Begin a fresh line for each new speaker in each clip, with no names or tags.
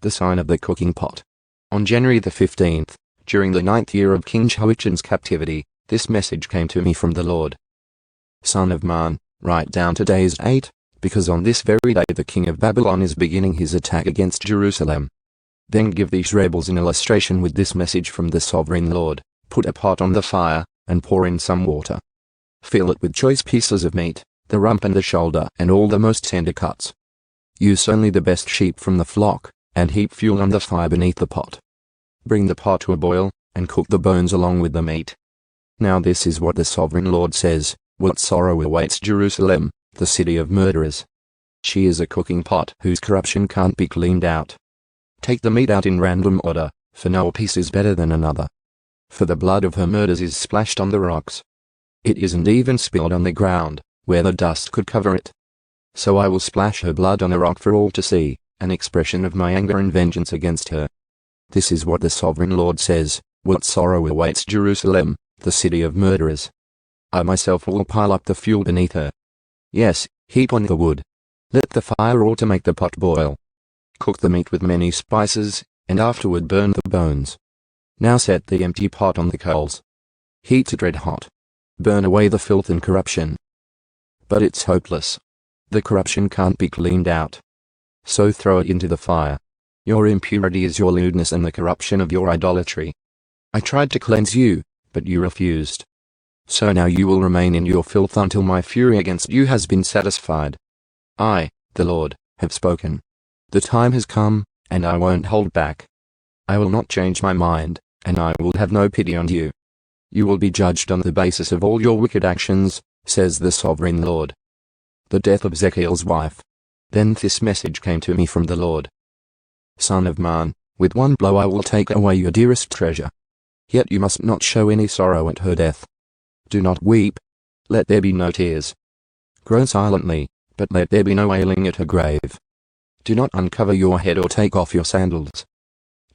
the sign of the cooking pot. On January the 15th, during the 9th year of King Jehoiachin's captivity, this message came to me from the Lord. Son of man, write down today's date, because on this very day the king of Babylon is beginning his attack against Jerusalem. Then give these rebels an illustration with this message from the sovereign Lord. Put a pot on the fire, and pour in some water. Fill it with choice pieces of meat, the rump and the shoulder and all the most tender cuts. Use only the best sheep from the flock, and heap fuel on the fire beneath the pot. Bring the pot to a boil, and cook the bones along with the meat. Now this is what the sovereign Lord says: what sorrow awaits Jerusalem, the city of murderers. She is a cooking pot whose corruption can't be cleaned out. Take the meat out in random order, for no piece is better than another. For the blood of her murders is splashed on the rocks. It isn't even spilled on the ground, where the dust could cover it. So I will splash her blood on a rock for all to see, an expression of my anger and vengeance against her. This is what the sovereign Lord says: what sorrow awaits Jerusalem, the city of murderers. I myself will pile up the fuel beneath her. Yes, heap on the wood. Let the fire roar to make the pot boil. Cook the meat with many spices, and afterward burn the bones. Now set the empty pot on the coals. Heat it red hot. Burn away the filth and corruption. But it's hopeless. The corruption can't be cleaned out. So throw it into the fire. Your impurity is your lewdness and the corruption of your idolatry. I tried to cleanse you, but you refused. So now you will remain in your filth until my fury against you has been satisfied. I, the Lord, have spoken. The time has come, and I won't hold back. I will not change my mind, and I will have no pity on you. You will be judged on the basis of all your wicked actions, says the sovereign Lord. The death of Ezekiel's wife. Then this message came to me from the Lord. Son of man, with one blow I will take away your dearest treasure. Yet you must not show any sorrow at her death. Do not weep. Let there be no tears. Groan silently, but let there be no wailing at her grave. Do not uncover your head or take off your sandals.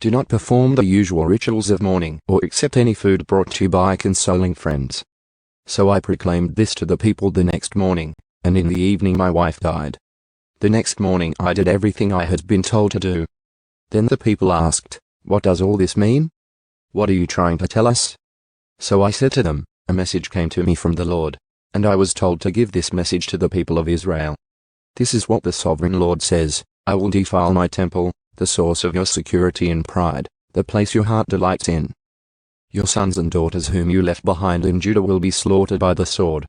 Do not perform the usual rituals of mourning or accept any food brought to you by consoling friends. So I proclaimed this to the people the next morning, and in the evening my wife died. The next morning I did everything I had been told to do. Then the people asked, what does all this mean? What are you trying to tell us? So I said to them, a message came to me from the Lord, and I was told to give this message to the people of Israel. This is what the sovereign Lord says: I will defile my temple, the source of your security and pride, the place your heart delights in. Your sons and daughters whom you left behind in Judah will be slaughtered by the sword.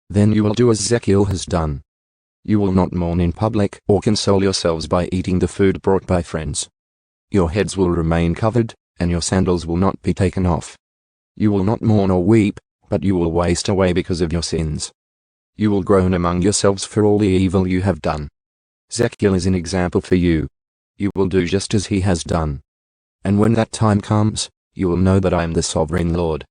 Then you will do as Ezekiel has done. You will not mourn in public or console yourselves by eating the food brought by friends. Your heads will remain covered, and your sandals will not be taken off. You will not mourn or weep, but you will waste away because of your sins. You will groan among yourselves for all the evil you have done. Ezekiel is an example for you. You will do just as he has done. And when that time comes, you will know that I am the sovereign Lord.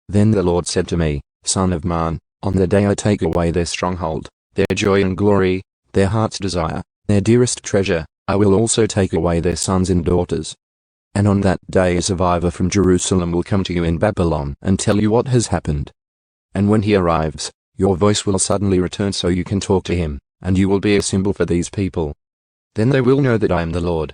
Then the Lord said to me, Son of man, on the day I take away their stronghold, their joy and glory, their heart's desire, their dearest treasure, I will also take away their sons and daughters. And on that day a survivor from Jerusalem will come to you in Babylon and tell you what has happened. And when he arrives, your voice will suddenly return so you can talk to him, and you will be a symbol for these people. Then they will know that I am the Lord.